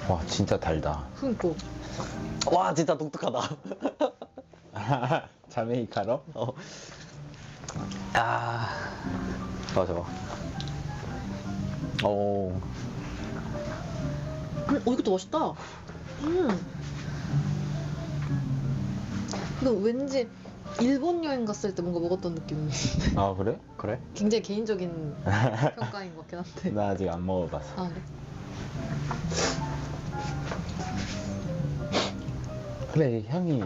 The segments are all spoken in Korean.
와 진짜 달다. 그니까. 와 진짜 독특하다. 자메이카로? 아 좋아 좋아. 오 이것도 맛있다. 근데 왠지 일본 여행 갔을 때 뭔가 먹었던 느낌이 아 그래? 그래? 굉장히 개인적인 평가인 것 같긴 한데. 나 아직 안 먹어봤어. 아, 그래? 그래 향이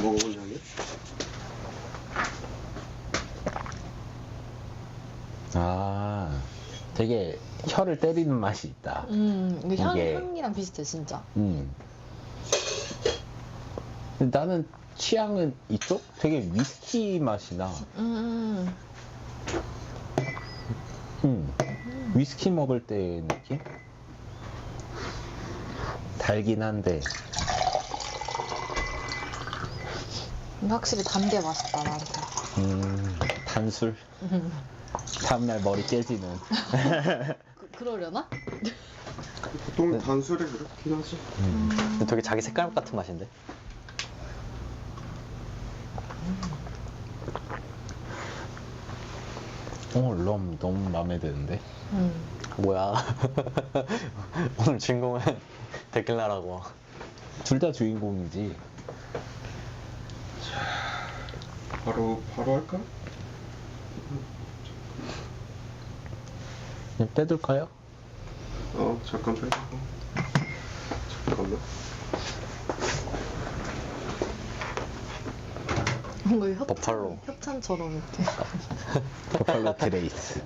먹어본 향이야? 아 되게 혀를 때리는 맛이 있다. 이게 이게- 향이랑 비슷해 진짜. 근데 나는 취향은 이쪽? 되게 위스키 맛이 나. 위스키 먹을 때 느낌? 달긴 한데 확실히 단 게 맛있다 나한테. 단술? 다음날 머리 깨지는. 그러려나? 보통 단술에 그렇긴 하지. 근데 되게 자기 색깔 같은 맛인데. 럼 너무 마음에 드는데. 뭐야. 오늘 주인공은 데킬라라고. 둘 다 주인공이지. 바로 할까? 그냥 떼둘까요? 잠깐 빼고. 잠깐만. 뭔가 버팔로. 협찬처럼 이렇게. 버팔로 트레이스.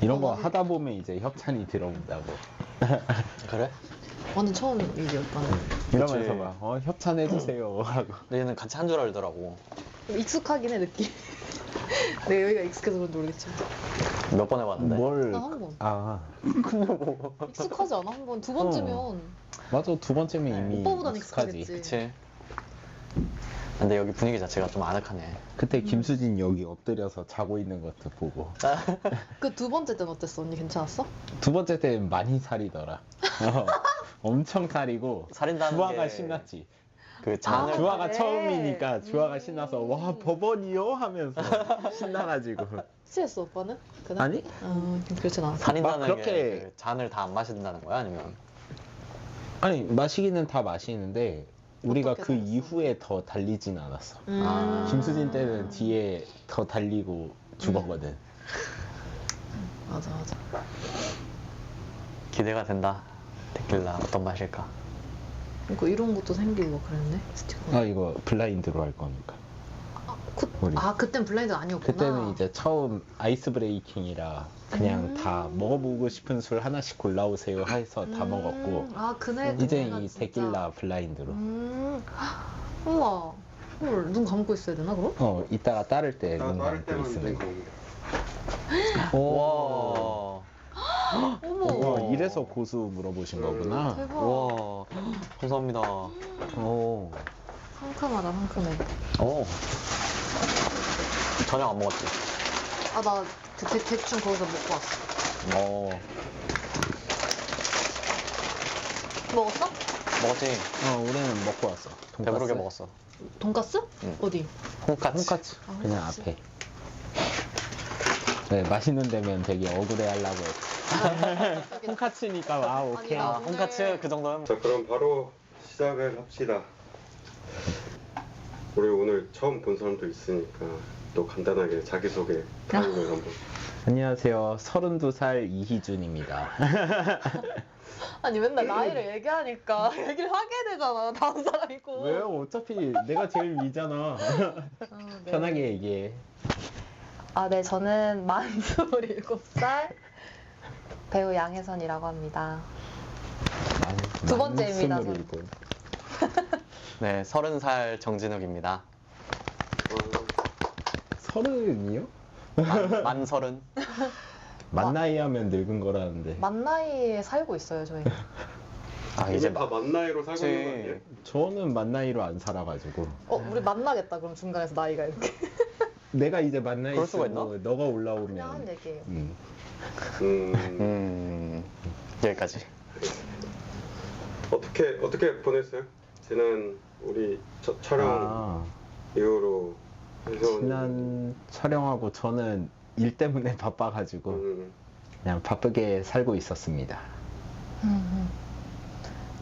이런 거 맞아. 하다 보면 이제 협찬이 들어온다고. 그래? 완전 처음 일이었다는. 이러면서 막 협찬해주세요 하고. 근데 얘는 같이 한 줄 알더라고. 익숙하긴 해 느낌. 내가 여기가 익숙해서 그런지 모르겠지만. 몇 번 해봤는데. 뭘? 나 한 번. 아 익숙하지 않아? 한 번, 두 번쯤이면 맞아, 두 번째면 이미 오빠보단 익숙하지. 익숙하겠지. 그치. 근데 여기 분위기 자체가 좀 아늑하네. 그때 김수진 여기 엎드려서 자고 있는 것도 보고. 그 두 번째 때는 어땠어? 언니 괜찮았어? 두 번째 때는 많이 살이더라. 엄청 살이고. 살인다는 주아가 게 신났지. 그 잔을 주아가 그래. 처음이니까 주아가 신나서 와 법원이요 하면서 신나가지고. 취했어 오빠는? 그날? 아니? 그렇진 않았어. 살인다는 막 그렇게- 게그 잔을 다 안 마신다는 거야? 아니면 아니 마시기는 다 마시는데 우리가 어떻게 그 살았어? 이후에 더 달리진 않았어. 아. 김수진 때는 뒤에 더 달리고 죽었거든. 맞아. 기대가 된다. 데킬라 어떤 맛일까? 그러니까 이런 것도 생기고 그랬네 스티커. 아 이거 블라인드로 할 거니까. 우리. 그땐 블라인드 아니었구나. 그때는 이제 처음 아이스 브레이킹이라 그냥 다 먹어보고 싶은 술 하나씩 골라오세요 해서 다 먹었고 그네 이제 그네가 이 진짜. 데킬라 블라인드로. 우와. 헐, 눈 감고 있어야 되나 그럼? 이따가 따를 때 나 눈 따를 감고 때만 있으면. 되고. 오. 와. 어머. 이래서 고수 물어보신 거구나. 대박. 와. 감사합니다. 오. 상큼하다 상큼해. 오. 저녁 안 먹었지? 나 대충 거기서 먹고 왔어. 먹었어? 먹었지? 우리는 먹고 왔어. 돈가스? 배부르게 먹었어. 돈까스? 응. 어디? 홍카츠. 홍카츠. 그냥 홍카츠. 앞에. 네, 맛있는 데면 되게 억울해 하려고 했어. 홍카츠니까 오케이. 아니, 아, 홍카츠 그 정도면 자, 그럼 바로 시작을 합시다. 우리 오늘 처음 본 사람도 있으니까 또 간단하게 자기소개 타임을 한번. 안녕하세요. 32살 이희준입니다. 아니 맨날 나이를 얘기하니까 얘기를 하게 되잖아 다음 사람이고. 왜요? 어차피 내가 제일 위잖아. 네. 편하게 얘기해. 네, 저는 만 27살 배우 양혜선이라고 합니다. 두 번째입니다, 저는. 27. 네, 30살 정진욱입니다. 서른이요? 만 서른. 만 나이 하면 늙은 거라는데. 만 나이에 살고 있어요, 저희. 아, 이제 이제 다 만나이로 살고 있는 거 그치. 아니에요? 저는 만 나이로 안 살아가지고. 우리 만나겠다 그럼 중간에서 나이가 이렇게. 내가 이제 만나 그럴 수가 있고 너가 그냥 한 올라오면 얘기예요. 여기까지. 어떻게 보냈어요? 지난 우리 촬영 이후로 해서 지난 촬영하고 저는 일 때문에 바빠가지고 그냥 바쁘게 살고 있었습니다.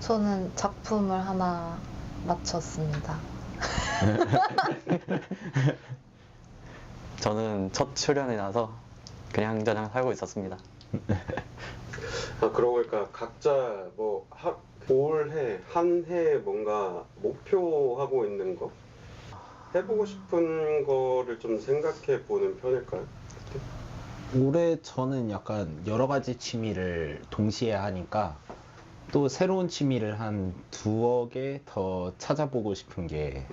저는 작품을 하나 마쳤습니다. 저는 첫 출연이라서 그냥저냥 살고 있었습니다. 그러고 보니까 각자 뭐 올해 한 해 뭔가 목표하고 있는 거 해보고 싶은 거를 좀 생각해 보는 편일까요? 올해 저는 약간 여러 가지 취미를 동시에 하니까 또 새로운 취미를 한 두어 개 더 찾아보고 싶은 게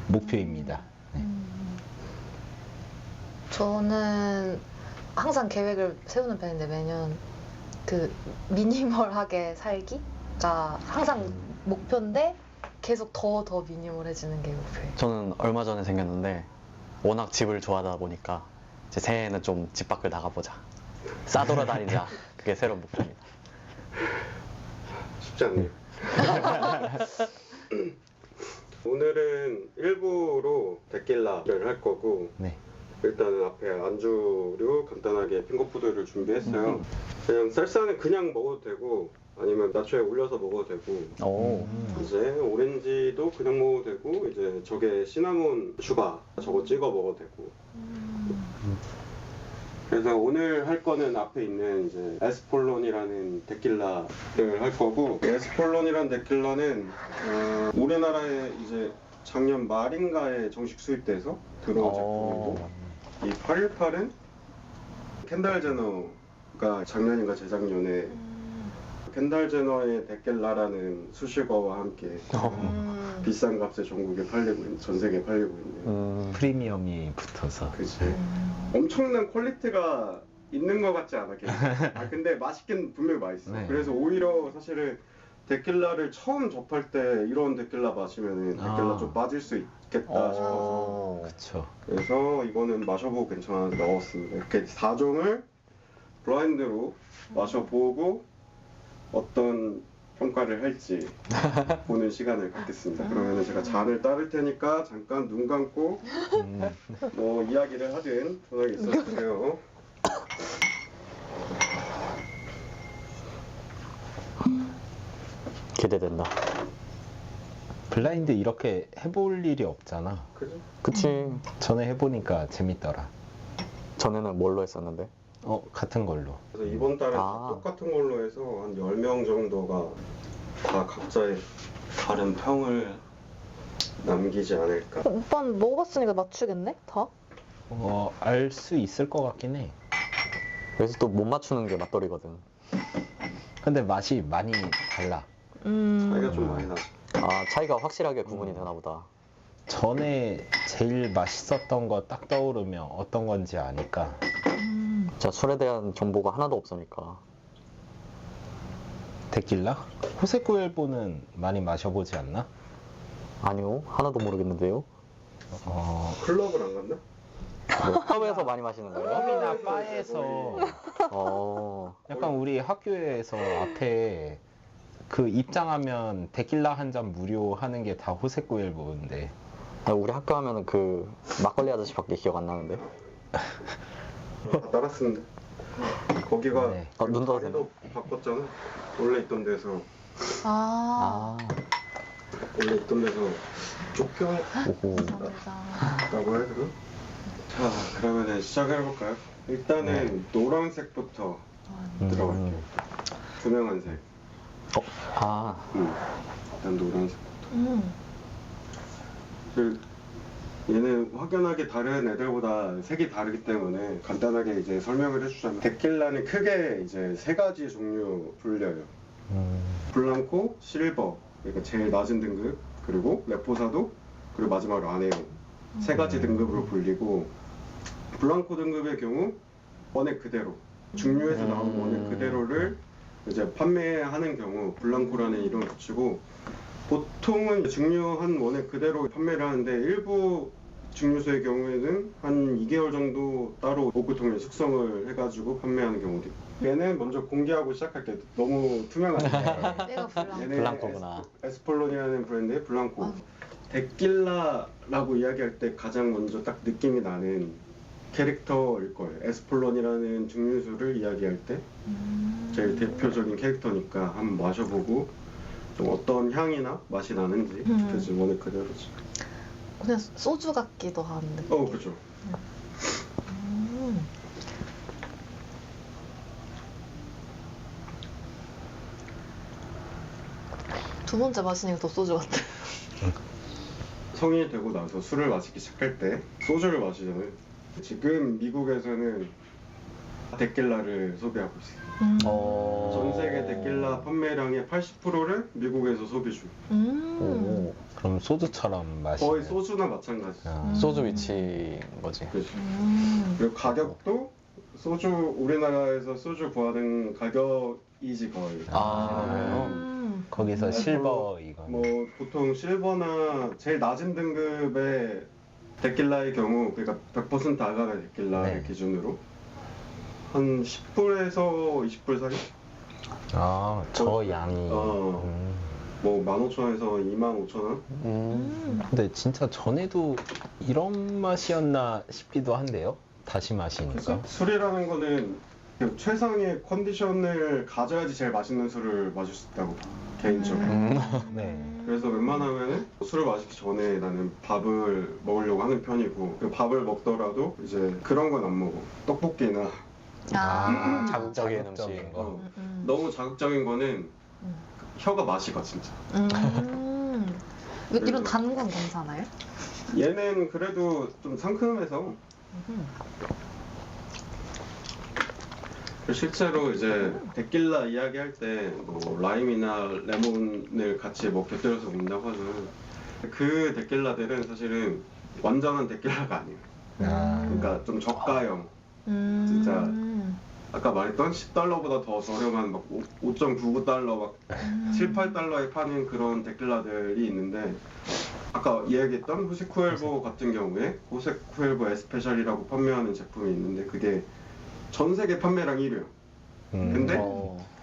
목표입니다. 네. 저는 항상 계획을 세우는 편인데 매년 그 미니멀하게 살기가 항상 목표인데 계속 더 미니멀해지는 게 목표예요. 저는 얼마 전에 생겼는데 워낙 집을 좋아하다 보니까 이제 새해에는 좀 집 밖을 나가보자. 싸돌아다니자. 그게 새로운 목표입니다. 쉽지 않네요. 오늘은 일부로 데킬라를 할 거고 네. 일단은 앞에 안주류 간단하게 핑거푸드를 준비했어요. 그냥 쌀쌀은 그냥 먹어도 되고 아니면 나초에 올려서 먹어도 되고 오. 이제 오렌지도 그냥 먹어도 되고 이제 저게 시나몬 슈가 저거 찍어 먹어도 되고 그래서 오늘 할 거는 앞에 있는 이제 에스폴론이라는 데킬라를 할 거고 에스폴론이라는 데킬라는 우리나라에 이제 작년 말인가에 정식 수입돼서 들어온 제품이고 이 818은 켄달 제너가 작년인가 재작년에 켄달 제너의 데킬라라는 수식어와 함께 비싼 값에 전국에 팔리고 있는, 전 세계에 팔리고 있는 프리미엄이 붙어서. 그치. 엄청난 퀄리티가 있는 것 같지 않아, 걔. 근데 맛있긴 분명히 맛있어. 네. 그래서 오히려 사실은 데킬라를 처음 접할 때 이런 데킬라 마시면은 데킬라 좀 빠질 수 있겠다 싶어서. 그쵸. 그래서 이거는 마셔보고 괜찮아서 넣었습니다. 이렇게 4종을 블라인드로 마셔보고 어떤 평가를 할지 보는 시간을 갖겠습니다. 그러면 제가 잔을 따를 테니까 잠깐 눈 감고 뭐 이야기를 하든 편하게 있어주세요. 기대된다. 블라인드 이렇게 해볼 일이 없잖아. 그죠? 그치. 전에 해보니까 재밌더라. 전에는 뭘로 했었는데? 같은 걸로. 그래서 이번 달에 다 똑같은 걸로 해서 한 10명 정도가 다 각자의 다른 평을 남기지 않을까. 오빠는 먹어봤으니까 맞추겠네? 다? 알 수 있을 것 같긴 해. 그래서 또 못 맞추는 게 맛돌이거든. 근데 맛이 많이 달라. 차이가 좀 많이 나죠. 차이가 확실하게 구분이 되나 보다. 전에 제일 맛있었던 거 딱 떠오르면 어떤 건지 아니까. 자, 술에 대한 정보가 하나도 없으니까. 데킬라? 호세쿠엘보는 많이 마셔보지 않나? 아니요, 하나도 모르겠는데요. 클럽을 안 갔나? 뭐, 펍에서 많이 마시는 거예요? 펍이나 바에서 약간 우리 학교에서 앞에 그 입장하면 데킬라 한 잔 무료 하는 게 다 호세쿠엘보인데. 우리 학교 하면은 그 막걸리 아저씨밖에 기억 안 나는데. 다 따랐습니다. 거기가 네. 눈 닫아도 되나? 자리도 바꿨잖아. 원래 있던 데서 원래 있던 데서 쫓겨났다고 오호. 해야 되나? 자, 그러면 시작해볼까요? 일단은 노란색부터 들어갈게요. 투명한 색. 일단 노란색부터. 얘는 확연하게 다른 애들보다 색이 다르기 때문에 간단하게 이제 설명을 해주자면 데킬라는 크게 이제 세 가지 종류 분려요. 블랑코, 실버, 그러니까 제일 낮은 등급, 그리고 레포사도, 그리고 마지막으로 아네온. 세 가지 등급으로 불리고 블랑코 등급의 경우 원액 그대로 중류에서 나온 원액 그대로를 이제 판매하는 경우 블랑코라는 이름을 붙이고 보통은 중류한 원액 그대로 판매를 하는데 일부 증류수의 경우에는 한 2개월 정도 따로 오크통에 숙성을 해가지고 판매하는 경우도 있고. 얘는 먼저 공개하고 시작할 때 너무 투명한데 얘가 블랑. 얘는 블랑코구나. 에스폴론이라는 브랜드의 블랑코. 데킬라라고 이야기할 때 가장 먼저 딱 느낌이 나는 캐릭터일 거예요. 에스폴론이라는 증류수를 이야기할 때 제일 대표적인 캐릭터니까 한번 마셔보고 좀 어떤 향이나 맛이 나는지 그 질문을 그대로지. 그냥 소주 같기도 한 느낌. 그죠. 음. 두 번째 마시니까 더 소주 같아. 성인이 되고 나서 술을 마시기 시작할 때 소주를 마시잖아요. 지금 미국에서는 데킬라를 소비하고 있어요. 전 세계 데킬라 판매량의 80%를 미국에서 소비 중. 오, 그럼 소주처럼 마시는. 거의 소주나 마찬가지. 아. 소주 위치인 거지. 그렇죠. 그리고 가격도 소주 우리나라에서 소주 구하는 가격이지 거의. 거기서 실버 이거. 뭐 보통 실버나 제일 낮은 등급의 데킬라의 경우, 그러니까 100% 아가베 데킬라를 네. 기준으로 한 10불에서 20불 사이? 아, 저 양이. 뭐 15,000원에서 25,000원? 근데 진짜 전에도 이런 맛이었나 싶기도 한데요. 다시 마시니까. 술이라는 거는 최상의 컨디션을 가져야지 제일 맛있는 술을 마실 수 있다고 개인적으로. 네. 그래서 웬만하면 술을 마시기 전에 나는 밥을 먹으려고 하는 편이고, 그 밥을 먹더라도 이제 그런 건 안 먹어. 떡볶이나 자극적인 자극적인 음식. 거. 너무 자극적인 거는 혀가 맛이 가 진짜. 이런 단 건 괜찮아요? 얘는 그래도 좀 상큼해서 실제로 이제 데킬라 이야기할 때 뭐 라임이나 레몬을 같이 뭐 곁들여서 먹는다고 하잖아요. 그 데킬라들은 사실은 완전한 데킬라가 아니에요. 그러니까 좀 저가형, 진짜 아까 말했던 10달러보다 더 저렴한 막 5.99달러 막 7, 8달러에 파는 그런 데킬라들이 있는데, 아까 이야기했던 호세쿠엘보 같은 경우에 호세쿠엘보 에스페셜이라고 판매하는 제품이 있는데 그게 전 세계 판매량 1위예요. 근데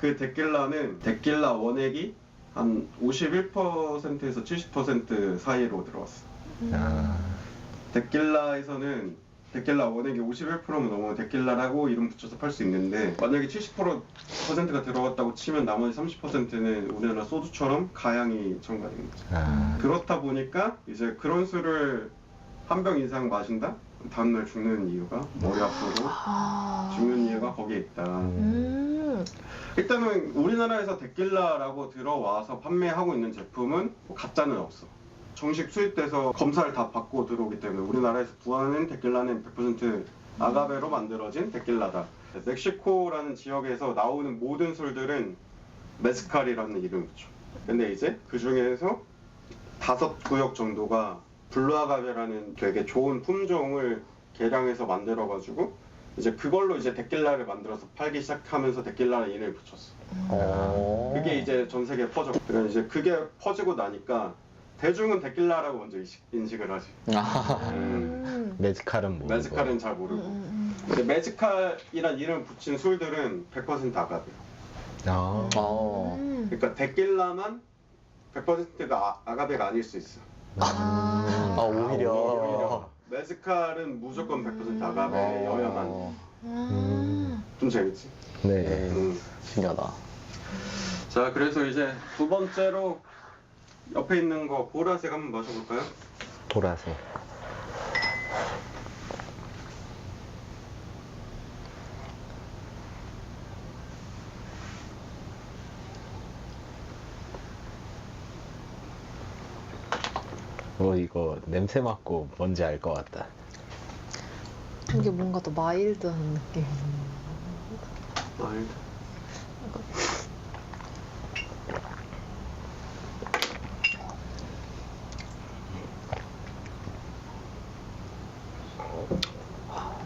그 데킬라는 데킬라 원액이 한 51%에서 70% 사이로 들어왔어. 데킬라에서는 데킬라 원액이 51%면 넘으면 데킬라라고 이름 붙여서 팔 수 있는데, 만약에 70%가 들어갔다고 치면 나머지 30%는 우리나라 소주처럼 가향이 첨가된 거죠. 그렇다 보니까 이제 그런 술을 한 병 이상 마신다? 다음날 죽는 이유가, 머리 아프고 죽는 이유가 거기에 있다. 일단은 우리나라에서 데킬라라고 들어와서 판매하고 있는 제품은 가짜는 없어. 정식 수입돼서 검사를 다 받고 들어오기 때문에 우리나라에서 구하는 데킬라는 100% 아가베로 만들어진 데킬라다. 멕시코라는 지역에서 나오는 모든 술들은 메스칼이라는 이름을 붙여. 근데 이제 그 중에서 5구역 정도가 블루 아가베라는 되게 좋은 품종을 개량해서 만들어가지고 이제 그걸로 이제 데킬라를 만들어서 팔기 시작하면서 데킬라는 이름을 붙였어. 그게 이제 전 세계에 퍼졌고, 그러니까 이제 그게 퍼지고 나니까 대중은 데킬라라고 먼저 인식을 하지. 메즈칼은 모르고. 메즈칼은 잘 모르고. 근데 메즈칼이란 이름 붙인 술들은 100% 아가베. 그러니까 데킬라만 100%가 아가베가 아닐 수 있어. 오히려. 메즈칼은 무조건 100% 아가베여야만. 좀 재밌지? 네. 신기하다. 자, 그래서 이제 두 번째로 옆에 있는 거 보라색 한번 마셔볼까요? 보라색. 이거 냄새 맡고 뭔지 알 것 같다. 이게 뭔가 더 마일드한 느낌. 마일드.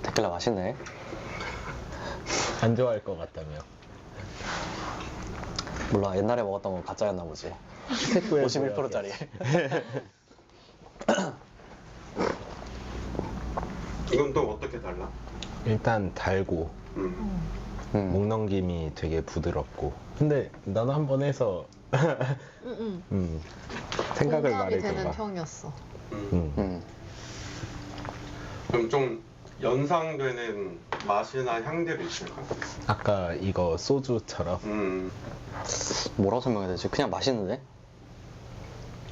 데킬라 맛있네. 안 좋아할 것 같다며. 몰라, 옛날에 먹었던 건 가짜였나 보지. 51%짜리. 이건 또 어떻게 달라? 일단 달고 목 넘김이 되게 부드럽고. 근데 나도 한번 해서 생각을 공감이 되는 말해줘봐. 평이었어. 그럼 좀 연상되는 맛이나 향들이 있을까? 아까 이거 소주처럼. 뭐라고 설명해야 되지? 그냥 맛있는데?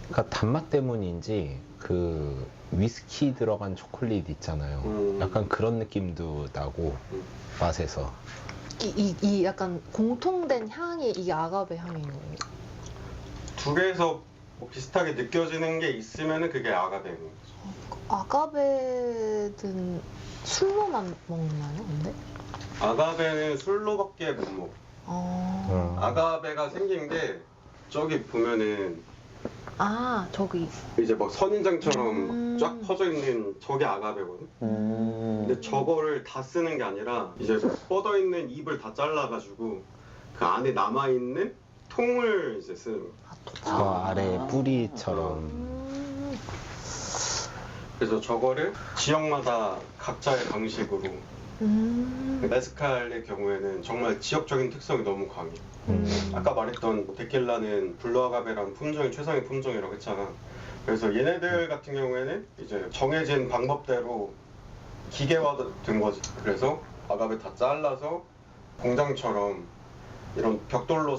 그러니까 단맛 때문인지 그 위스키 들어간 초콜릿 있잖아요. 약간 그런 느낌도 나고 맛에서. 이 약간 공통된 향이 이게 아가베 향인 거예요. 두 개에서 뭐 비슷하게 느껴지는 게 있으면은 그게 아가베인 거죠. 아가베는 술로만 먹나요, 근데? 아가베는 술로밖에 못 먹어. 아가베가 생긴 게 저기 보면은 저기. 이제 막 선인장처럼 쫙 퍼져 있는 저게 아가베거든. 근데 저거를 다 쓰는 게 아니라 이제 뻗어 있는 잎을 다 잘라가지고 그 안에 남아 있는 통을 이제 쓰는 거야. 저 아래 뿌리처럼. 그래서 저거를 지역마다 각자의 방식으로. 메스칼의 경우에는 정말 지역적인 특성이 너무 강해. 아까 말했던 데킬라는 블루아가베라는 품종이 최상의 품종이라고 했잖아. 그래서 얘네들 같은 경우에는 이제 정해진 방법대로 기계화된 거지. 그래서 아가베 다 잘라서 공장처럼 이런 벽돌로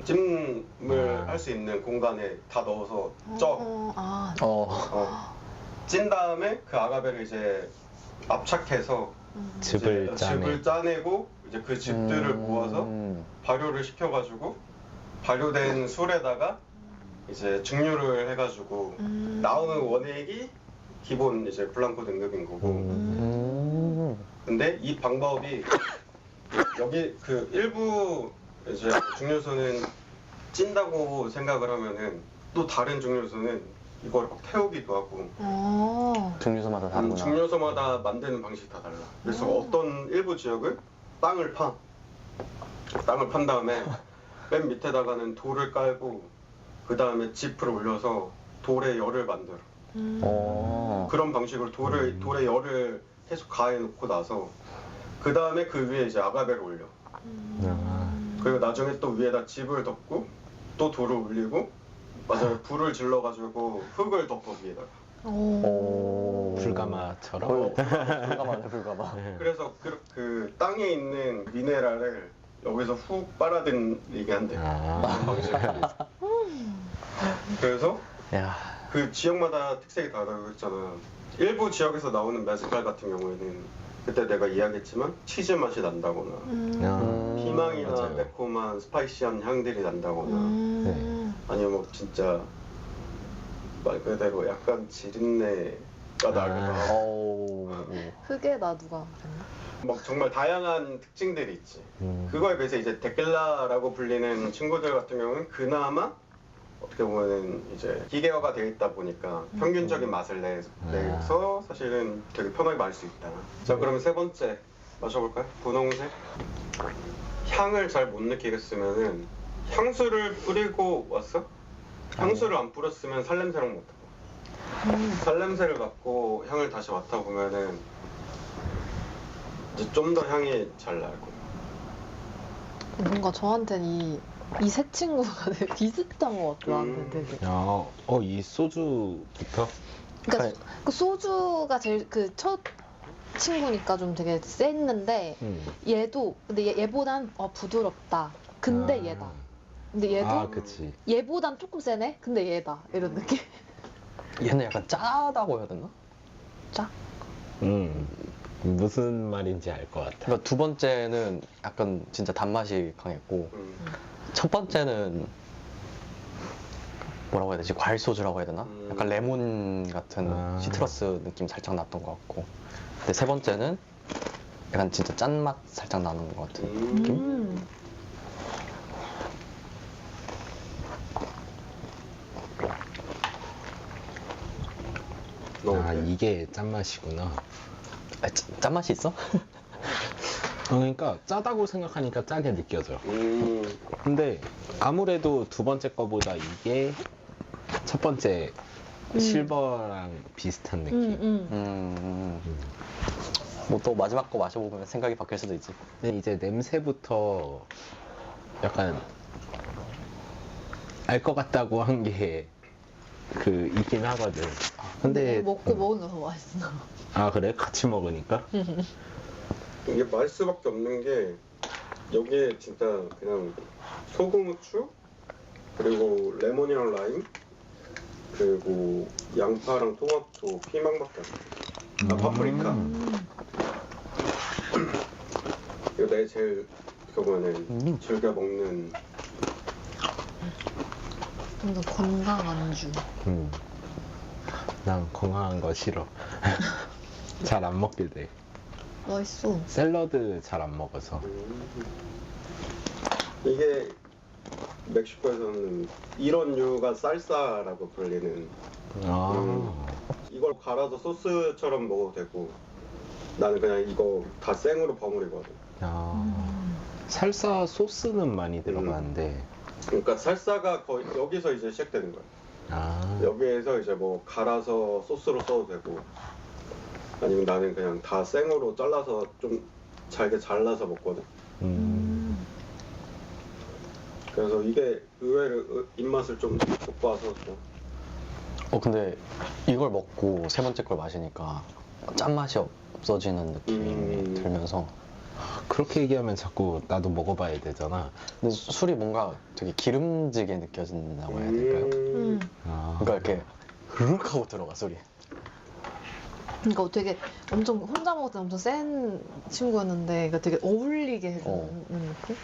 찜을 할 수 있는 공간에 다 넣어서 찐 다음에 그 아가베를 이제 압착해서 즙을 이제 즙을 짜내고 이제 그 즙들을 모아서 발효를 시켜가지고 발효된 술에다가 이제 증류를 해가지고 나오는 원액이 기본 이제 블랑코 등급인 거고. 근데 이 방법이 여기 그 일부 이제 증류소는 찐다고 생각을 하면은 또 다른 증류소는 이걸 막 태우기도 하고. 증류소마다 다르구나. 증류소마다 만드는 방식이 다 달라. 그래서 어떤 일부 지역은 땅을 판 다음에 맨 밑에다가는 돌을 깔고 그 다음에 짚을 올려서 돌에 열을 만들어. 그런 방식으로 돌에 열을 계속 가해 놓고 나서 그 다음에 그 위에 이제 아가베를 올려. 그리고 나중에 또 위에다 짚을 덮고 또 돌을 올리고 맞아요. 불을 질러가지고 흙을 덮어 위에다가. 불가마처럼. 불가마. 그래서 그 땅에 있는 미네랄을 여기서 훅 빨아들이게 한대. 그래서 야. 그 지역마다 특색이 다르다고 했잖아. 일부 지역에서 나오는 메스칼 같은 경우에는 그때 내가 이야기했지만 치즈 맛이 난다거나 피망이나 맞아요. 매콤한 스파이시한 향들이 난다거나 아니면 뭐 진짜 말 그대로 약간 지린내가 나기도 하고 흙에 놔두가 그랬나? 막 정말 다양한 특징들이 있지. 그거에 비해서 이제 데킬라라고 불리는 친구들 같은 경우는 그나마 어떻게 보면은 이제 기계화가 되어 있다 보니까 평균적인 맛을 내서 사실은 되게 편하게 마실 수 있다. 자, 그러면 세 번째 마셔볼까요? 분홍색. 향을 잘 못 느끼겠으면은 향수를 뿌리고 왔어? 향수를 안 뿌렸으면 살냄새랑 못 하고 살냄새를 맡고 향을 다시 맡아보면은 이제 좀 더 향이 잘 날 거야. 뭔가 저한테는 이 세 친구가 되게 비슷한 것 같아, 나한테 되게. 이 소주부터? 그러니까 그 소주가 제일 그 첫 친구니까 좀 되게 셌는데 얘도 근데 얘보단 부드럽다. 근데 얘다. 근데 얘도 그치. 얘보단 조금 세네. 근데 얘다. 이런 느낌. 얘는 약간 짜다고 해야 되나? 짜? 무슨 말인지 알 것 같아. 그러니까 두 번째는 약간 진짜 단맛이 강했고 첫 번째는 뭐라고 해야 되지? 과일 소주라고 해야 되나? 약간 레몬 같은 시트러스 느낌 살짝 났던 것 같고 근데 세 번째는 약간 진짜 짠맛 살짝 나는 것 같은 느낌? 이게 짠맛이구나. 짠맛이 있어? 그러니까 짜다고 생각하니까 짜게 느껴져. 근데 아무래도 두 번째 거보다 이게 첫 번째 실버랑 비슷한 느낌. 뭐 또 마지막 거 마셔보면 생각이 바뀔 수도 있지. 근데 이제 냄새부터 약간 알 것 같다고 한 게 그 있긴 하거든. 근데 먹고 먹으니까 더 맛있어. 아 그래? 같이 먹으니까? 이게 맛있을 수밖에 없는 게 여기에 진짜 그냥 소금, 후추 그리고 레몬이랑 라임 그리고 양파랑 토마토, 피망밖에 안 돼. 아 파프리카. 이거 내 제일 그거는 즐겨 먹는. 좀 더 건강한 안주. 난 건강한 거 싫어. 잘 안 먹게 돼. 맛있어. 샐러드 잘 안 먹어서. 이게 멕시코에서는 이런 류가 살사라고 불리는. 이걸 갈아서 소스처럼 먹어도 되고 나는 그냥 이거 다 생으로 버무리거든. 살사 소스는 많이 들어가는데. 그러니까 살사가 거의 여기서 이제 시작되는 거야. 여기에서 이제 뭐 갈아서 소스로 써도 되고 아니면 나는 그냥 다 생으로 잘라서 좀 잘게 잘라서 먹거든. 그래서 이게 의외로 입맛을 좀 돋궈서 근데 이걸 먹고 세 번째 걸 마시니까 짠맛이 없어지는 느낌이 들면서 그렇게 얘기하면 자꾸 나도 먹어봐야 되잖아. 근데 술이 뭔가 되게 기름지게 느껴진다고 해야 될까요? 그러니까 이렇게 흐르륵 하고 들어가 술이. 그러니까 되게 엄청 혼자 먹을 때 엄청 센 친구였는데 그러니까 되게 어울리게 해주는 느낌?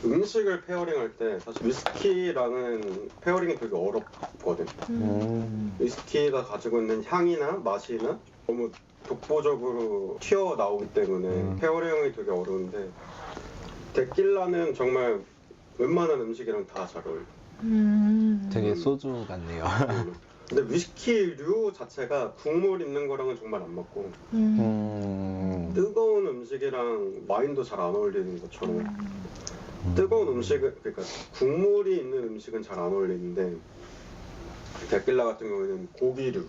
음식을 페어링할 때 사실 위스키랑은 페어링이 되게 어렵거든. 위스키가 가지고 있는 향이나 맛이나 너무 독보적으로 튀어나오기 때문에 페어링이 되게 어려운데 데킬라는 정말 웬만한 음식이랑 다 잘 어울려. 되게 소주 같네요. 근데 위스키류 자체가 국물 있는 거랑은 정말 안 맞고 뜨거운 음식이랑 와인도 잘 안 어울리는 것처럼 뜨거운 음식은 그러니까 국물이 있는 음식은 잘 안 어울리는데 데킬라 같은 경우에는 고기류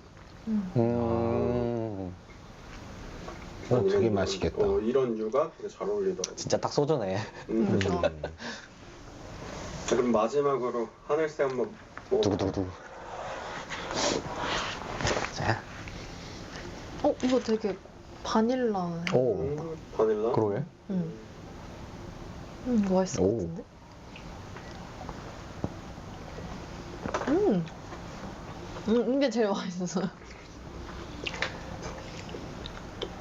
되게 맛있겠다. 이런 류가 되게 잘 어울리더라고. 진짜 딱 소주네. 자, 그럼 마지막으로 하늘새 한번 두구두구두구. 자. 이거 되게 바닐라. 바닐라? 그러게. 이거 맛있을 것 같은데? 이게 제일 맛있어요.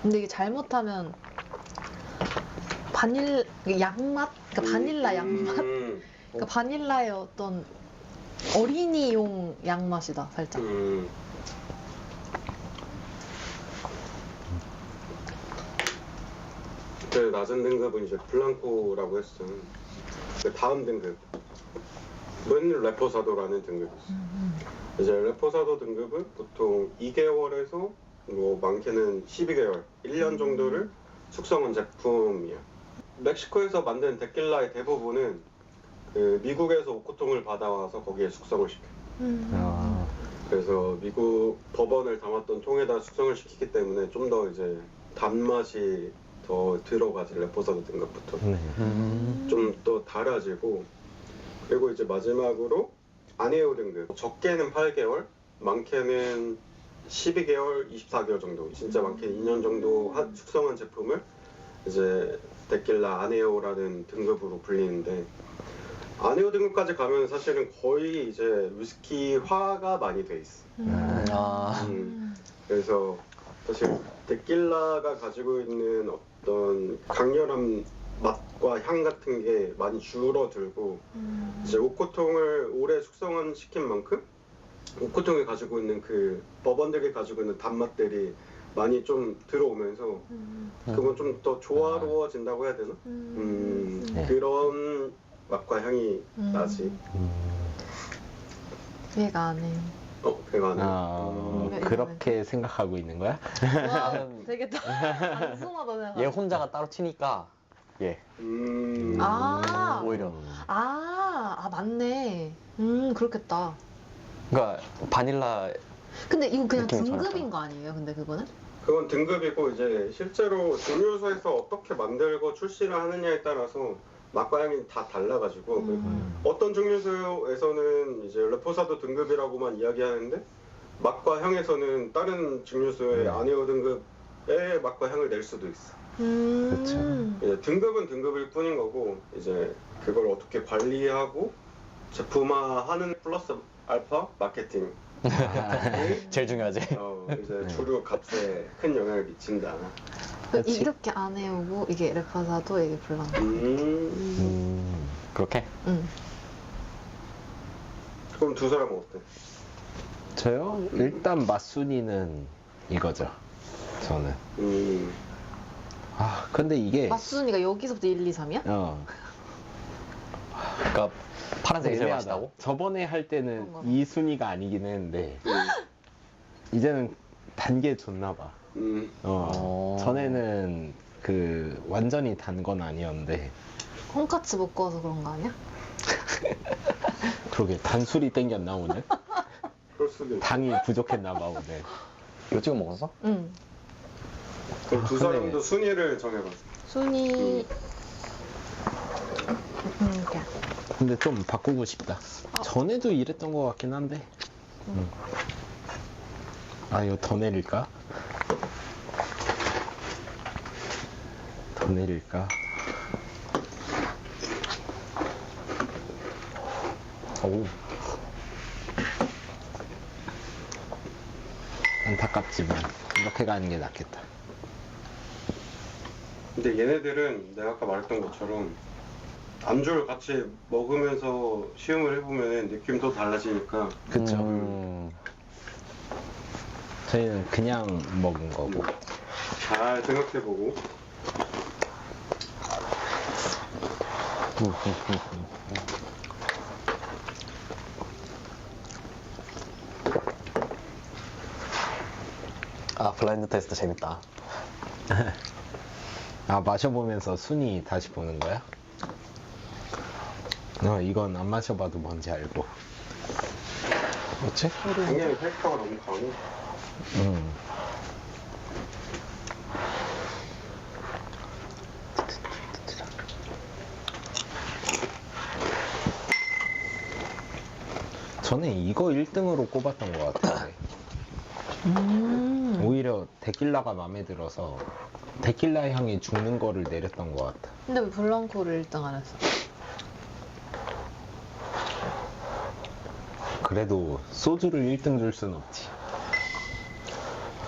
근데 이게 잘못하면 양맛? 그러니까 바닐라 양맛? 그러니까 바닐라의 어떤 어린이용 양맛이다, 살짝. 제일 낮은 등급은 이제 블랑코라고 했어. 그 다음 등급은 레포사도라는 등급이 있어. 이제 레포사도 등급은 보통 2개월에서 뭐 많게는 12개월, 1년 정도를 숙성한 제품이야. 멕시코에서 만든 데킬라의 대부분은 그 미국에서 오코통을 받아와서 거기에 숙성을 시켜. 그래서 미국 버번을 담았던 통에다 숙성을 시키기 때문에 좀 더 이제 단맛이 더 들어가지. 레포사도 등급부터 좀 더 달아지고, 그리고 이제 마지막으로 아네오 등급, 적게는 8개월, 많게는 12개월, 24개월 정도, 진짜 많게는 2년 정도 숙성한 제품을 이제 데킬라 아네오라는 등급으로 불리는데, 아네오 등급까지 가면 사실은 거의 이제 위스키화가 많이 돼 있어. 그래서 사실 데킬라가 가지고 있는 어떤 강렬한 맛과 향 같은 게 많이 줄어들고, 이제 오코통을 오래 숙성한 시킨 만큼 오코통이 가지고 있는 그 버번들이 가지고 있는 단맛들이 많이 좀 들어오면서 그건 좀 더 조화로워진다고 해야 되나? 그런 맛과 향이 나지. 이해가 안 해. 배가 안 해. 그렇게 생각하고 있는 거야? 와, 되게 단순하다 생각. 얘 혼자가 따로 튀니까 얘 아, 오히려 맞네. 그렇겠다. 그러니까 바닐라 근데 이거 그냥 느낌이 등급인 전혀 거 아니에요? 근데 그거는? 그건 등급이고 이제 실제로 증류소에서 어떻게 만들고 출시를 하느냐에 따라서 맛과 향이 다 달라가지고 어떤 증류소에서는 이제 레포사도 등급이라고만 이야기하는데 맛과 향에서는 다른 증류소의 아니오 등급의 맛과 향을 낼 수도 있어. 이제 등급은 등급일 뿐인 거고 이제 그걸 어떻게 관리하고 제품화하는 플러스 알파 마케팅 제일 중요하지. 이제 주류 값에 큰 영향을 미친다. 그치. 이렇게 안 해오고 이게 레파사도 이게 블랑코. 그렇게? 응. 그럼 두 사람은 어때? 저요? 일단 맛순이는 이거죠. 저는. 아 근데 이게 맛순이가 여기서부터 1, 2, 3이야? 그러니까 파란색이 제일 애매하다. 맛있다고? 저번에 할 때는 그런 거네. 이 순위가 아니긴 했는데 이제는 단 게 좋나 봐. 전에는 그 완전히 단 건 아니었는데 홈카츠 먹고 와서 그런 거 아니야? 그러게 단술이 땡겼나 오늘? 그럴 수도 있고. 당이 부족했나 봐 오늘. 이거 찍어 먹었어? 응. 그럼 두 근데- 사람도 순위를 정해봐. 순이 이렇게. 근데 좀 바꾸고 싶다. 전에도 이랬던 것 같긴 한데. 아 이거 더 내릴까? 더 내릴까? 오. 안타깝지만 이렇게 가는 게 낫겠다. 근데 얘네들은 내가 아까 말했던 것처럼 안주를 같이 먹으면서 시음을 해보면 느낌도 달라지니까 그쵸. 저희는 그냥 먹은 거고. 잘 생각해보고 아 블라인드 테스트 재밌다. 아 마셔보면서 순위 다시 보는 거야? 이건 안 마셔봐도 뭔지 알고. 그렇지? 당연히 캐릭터가 너무 강해. 음. 저는 이거 1등으로 꼽았던 것 같은데. 오히려 데킬라가 마음에 들어서 데킬라 향이 죽는 거를 내렸던 것 같아. 근데 왜 블랑코를 1등 안 했어? 그래도 소주를 1등 줄 순 없지.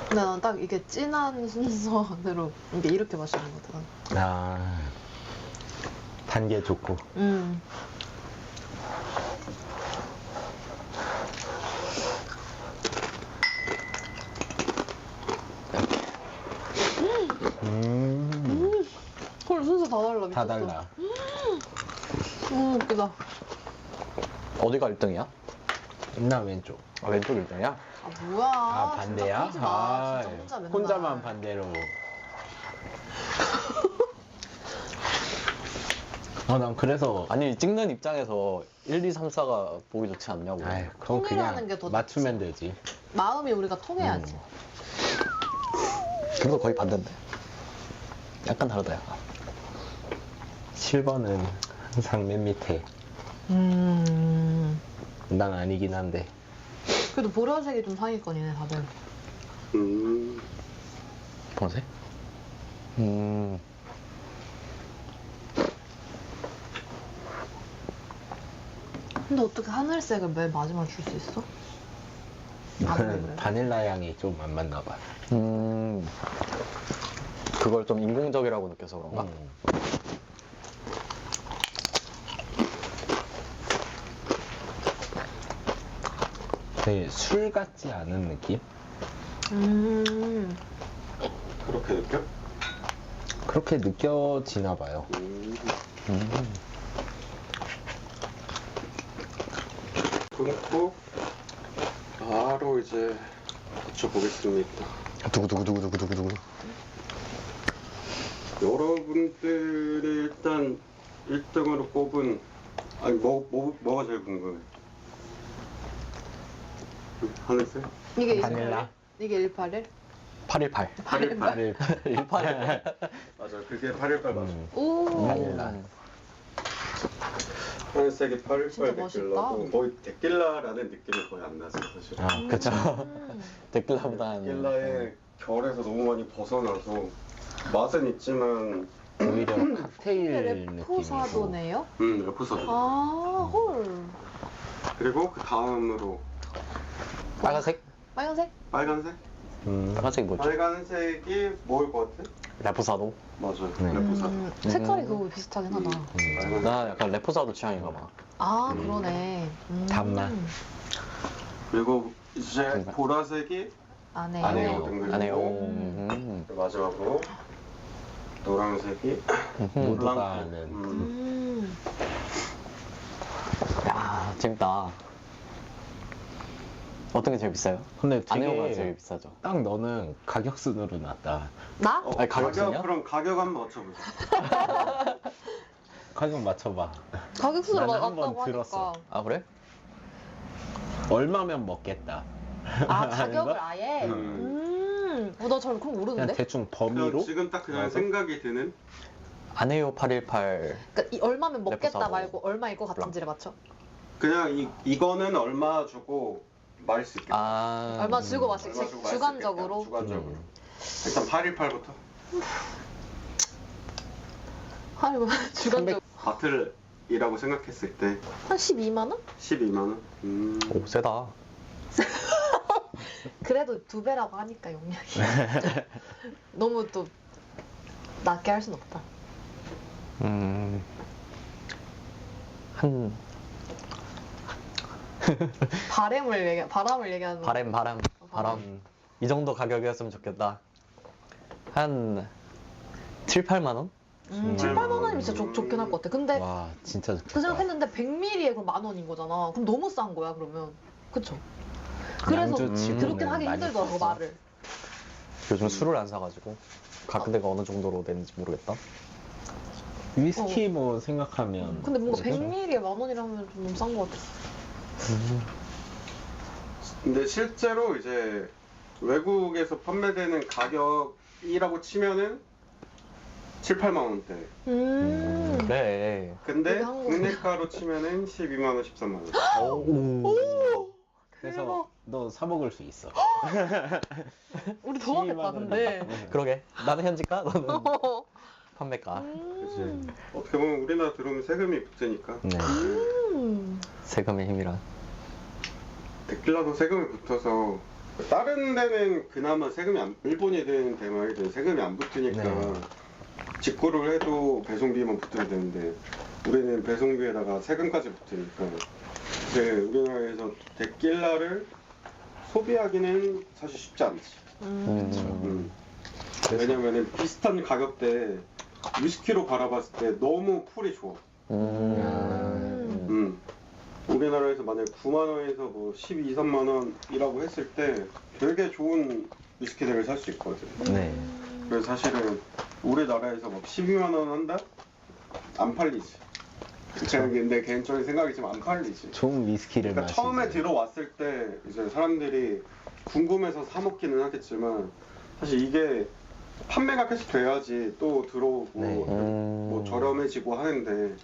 근데 난 딱 이게 진한 순서대로 이게 이렇게 마시는 거거든. 아, 단계 좋고. 헐 순서 다 달라. 다 미쳤어. 달라. 웃기다. 어디가 1등이야? 나 왼쪽. 아, 왼쪽 1등이야? 아 뭐야? 아, 반대야? 진짜 마. 진짜 혼자 맨날. 혼자만 반대로. 난 그래서. 아니 찍는 입장에서 1, 2, 3, 4가 보기 좋지 않냐고. 아이, 그럼 통일하는 그냥 게 더 맞추면 되지. 마음이 우리가 통해야지. 그래도 거의 반대인데. 약간 다르다 약간. 실버는 항상 맨 밑에. 난 아니긴 한데. 그래도 보라색이 좀 상위권이네 다들. 보라색? 근데 어떻게 하늘색을 맨 마지막에 줄 수 있어? 아, 그래. 바닐라 향이 좀 안 맞나 봐. 그걸 좀 인공적이라고 느껴서 그런가? 되게 술 같지 않은 느낌? 그렇게 느껴? 그렇게 느껴지나 봐요. 끊고 바로 이제 붙여보겠습니다. 두구두구두구두구두구. 여러분들이 일단 1등으로 꼽은 아니 뭐가 제일 궁금해? 하늘색? 이게 바닐라? 이게 181? 818. 818. 18. 맞아, 그게 818 맞아. 오. 바닐라. 하늘색이 진짜 818 멋있다. 데킬라고 거의 데킬라라는 느낌이 거의 안 나죠, 사실. 아, 그쵸. 데킬라보다는. 데킬라의 결에서 너무 많이 벗어나서 맛은 있지만 오히려 이게 칵테일 느낌이고. 레포사도네요? 레포사도. 아, 헐. 그리고 그 다음으로 빨간색? 빨간색? 빨간색? 빨간색이 뭐죠? 빨간색이 뭐일 것 같아? 레포사도? 맞아요. 네. 레포사도. 색깔이 그거 비슷하긴 하다. 빨간색. 나 약간 레포사도 취향인가 봐. 아, 그러네. 단맛. 그리고 이제 정말. 보라색이 안에요. 안에요. 등급이고 안에요. 마지막으로 노란색이 모두가 블랑코. 아는 야, 재밌다. 어떤 게 제일 비싸요? 근데 아네오가 되게 제일 비싸죠. 딱 너는 가격 순으로 놨다. 나? 아니, 가격 가격 쓰냐? 그럼 가격 한번 맞춰보자. 가격 맞춰봐. 가격수로 나는 한번 맞다고 들었어. 하니까. 아, 그래? 얼마면 먹겠다. 아, 가격을 거? 아예? 나 잘 그럼 그냥 모르는데? 대충 그냥 범위로 지금 딱 그냥 맞아? 생각이 드는 아네오 818. 그러니까 이 얼마면 먹겠다 레포사도. 말고 얼마일 것 같은지를 맞춰? 그냥 이거는 얼마 주고 마실 수 있겠다. 아. 얼마 주고 마실 얼마 주고 마실 수 주관적으로? 있겠다. 주관적으로. 일단 818부터 아이고, 주관적으로. 바틀이라고 생각했을 때 한 12만 원? 12만 원. 오, 세다. 그래도 2배라고 하니까 용량이. 너무 또 낮게 할 순 없다. 한, 바람을 얘기하는 거. 바람. 이 정도 가격이었으면 좋겠다. 한 7, 8만 원? 7, 8만 원이면 진짜 좋긴 할 것 같아. 근데 와 진짜 좋겠다. 그 생각했는데 100ml에 그럼 10,000원인 거잖아. 그럼 너무 싼 거야, 그러면. 그쵸? 그래서 양주치고는 그렇게 하기 많이 힘들더라고, 싸서. 말을. 요즘 술을 안 사가지고 가격대가 어느 정도로 되는지 모르겠다. 위스키 뭐 생각하면 근데 뭔가 그렇죠? 100ml에 10,000원이라면 좀 너무 싼 것 같아. 근데 실제로 이제 외국에서 판매되는 가격이라고 치면은 7, 8만 원대. 그래. 근데 그게 한국이야. 국내가로 치면은 12만 원, 13만 원. 그래서 대박. 너 사 먹을 수 있어. 우리 더 하겠다, 12만 원. 근데. 그러게. 나는 현지가, 너는 판매가. 그치. 어떻게 보면 우리나라 들어오면 세금이 붙으니까 네. 세금의 힘이란. 데킬라도 세금이 붙어서 다른 데는 그나마 세금이 일본이든 대만이든 세금이 안 붙으니까 네. 직구를 해도 배송비만 붙으면 되는데 우리는 배송비에다가 세금까지 붙으니까 이제 우리나라에서 데킬라를 소비하기는 사실 쉽지 않지. 왜냐면은 비슷한 가격대 위스키로 바라봤을 때 너무 풀이 좋아. 우리나라에서 만약 9만 원에서 뭐 12, 3만 원이라고 했을 때 되게 좋은 위스키들을 살 수 있거든. 네. 그래서 사실은 우리나라에서 막 12만 원 한다? 안 팔리지. 그냥 내 개인적인 생각이지만 안 팔리지. 좋은 위스키를 그러니까 마시지. 처음에 들어왔을 때 이제 사람들이 궁금해서 사 먹기는 하겠지만 사실 이게 판매가 계속 돼야지 또 들어오고 네. 뭐 저렴해지고 하는데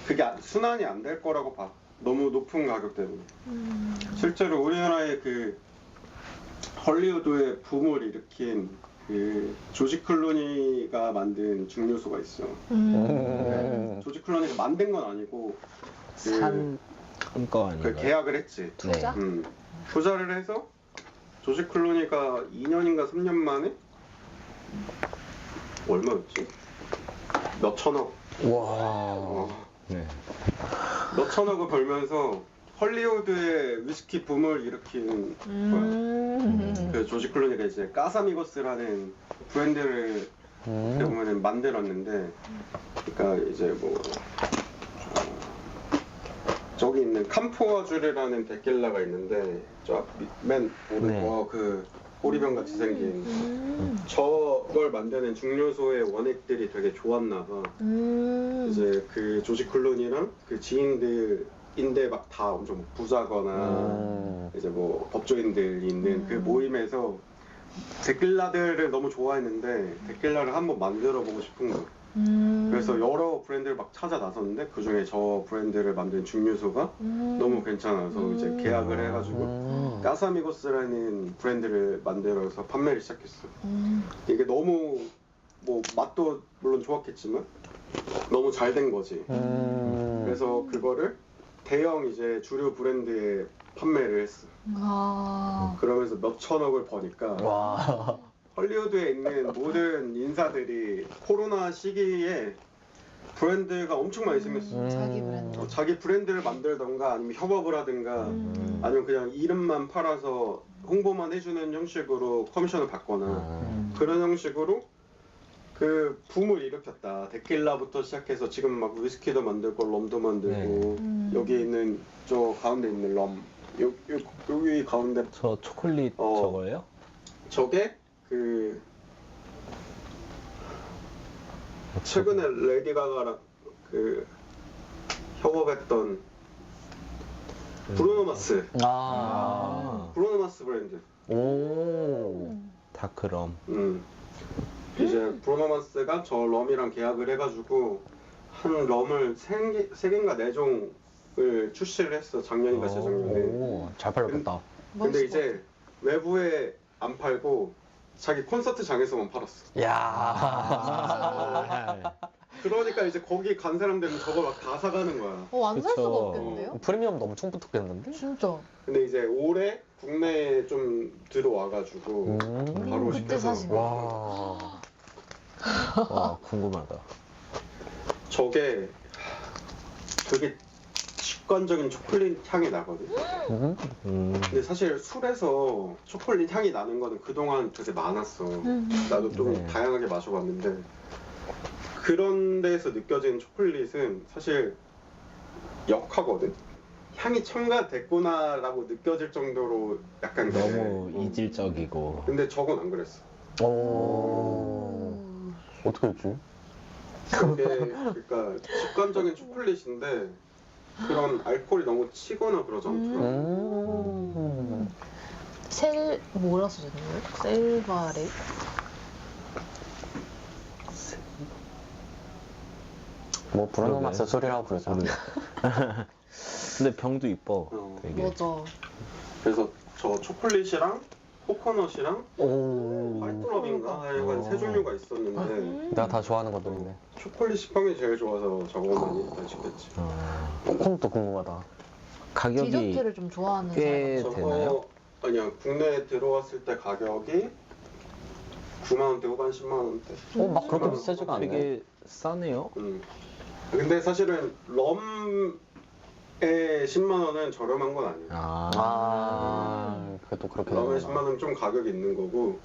그게 순환이 안 될 거라고 봐. 너무 높은 가격 때문에. 실제로 우리나라의 그 헐리우드의 붐을 일으킨 그 조지 클루니가 만든 증류소가 있어. 조지 클루니가 만든 건 아니고 산 거 아닌가요? 그 계약을 했지. 투자? 투자를 해서 조지 클루니가 2년인가 3년 만에 얼마였지? 몇 천억. 와. 네. 몇 천억을 벌면서 헐리우드의 위스키 붐을 일으킨 거야. 그 조지 클루니가 이제 까사미고스라는 브랜드를 어떻게 보면 만들었는데, 그러니까 이제 뭐 저기 있는 캄포아주르라는 데킬라가 있는데 저 맨 오른쪽 그 호리병 같이 생긴 저걸 만드는 증류소의 원액들이 되게 좋았나 봐. 이제 그 조지 클루니랑 그 지인들 한국인데 막 다 엄청 뭐 부자거나 이제 뭐 법조인들이 있는 그 모임에서 데킬라들을 너무 좋아했는데 데킬라를 한번 만들어 보고 싶은 거. 그래서 여러 브랜드를 막 찾아 나섰는데 그 중에 저 브랜드를 만든 증류소가 너무 괜찮아서 이제 계약을 해가지고 까사미고스라는 브랜드를 만들어서 판매를 시작했어요. 이게 너무 뭐 맛도 물론 좋았겠지만 너무 잘 된 거지. 그래서 그거를 대형 이제 주류 브랜드에 판매를 했어. 아. 그러면서 몇 천억을 버니까 와. 헐리우드에 있는 모든 인사들이 코로나 시기에 브랜드가 엄청 많이 생겼어. 자기 브랜드. 자기 브랜드를 만들던가 아니면 협업을 하든가 아니면 그냥 이름만 팔아서 홍보만 해주는 형식으로 커미션을 받거나 그런 형식으로 그 붐을 일으켰다. 데킬라부터 시작해서 지금 막 위스키도 만들고 럼도 만들고 여기 있는 저 가운데 있는 럼 여기 가운데 저 초콜릿 저거예요? 저게 그 최근에 레디 가가랑 그 협업했던 브루노 마스 브루노 마스 브랜드 오. 다크럼. 이제 브루노 마스가 저 럼이랑 계약을 해가지고 한 럼을 세 개인가 4종을 출시를 했어. 작년인가 재작년에. 오, 잘 팔렸겠다. 근데 이제 외부에 안 팔고 자기 콘서트장에서만 팔았어. 야. 그러니까 이제 거기 간 사람들은 저거 막 다 사가는 거야. 안 살 수가 그쵸. 없겠는데요? 프리미엄도 엄청 붙었겠는데? 진짜. 근데 이제 올해 국내에 좀 들어와가지고 바로 그때 시켜서 사신 거. 와. 와, 궁금하다. 저게 되게 직관적인 초콜릿 향이 나거든. 근데 사실 술에서 초콜릿 향이 나는 거는 그동안 되게 많았어. 나도 좀 네. 다양하게 마셔봤는데 그런 데에서 느껴지는 초콜릿은 사실 역하거든. 향이 첨가됐구나라고 느껴질 정도로 약간 그래. 너무 이질적이고. 근데 저건 안 그랬어. 오. 어떻게 했지? 그게 그러니까 직관적인 초콜릿인데 그런 알코올이 너무 치거나 그러지 않더라고. 뭐라 쓰셨나요? 셀바레? 뭐 브루노 그러게. 마스 술이라고 부르죠. 근데 병도 이뻐. 되게. 맞아. 그래서 저 초콜릿이랑 코코넛이랑 오. 화이트럽인가 하여간 세 종류가 있었는데 내가 다 좋아하는 것들인데. 초콜릿 식빵이 제일 좋아서 저거만 일단 시켰지. 코코넛도 궁금하다. 가격이 디저트를 좀 좋아하는 꽤 사람. 되나요? 아니야, 국내에 들어왔을 때 가격이 9만 원대 후반 10만 원대. 막 그렇게 비싸지가 않네. 되게 싸네요. 근데 사실은 럼에 10만 원은 저렴한 건 아니야. 그래도 그렇게 럼에 되는구나. 10만 원은 좀 가격이 있는 거고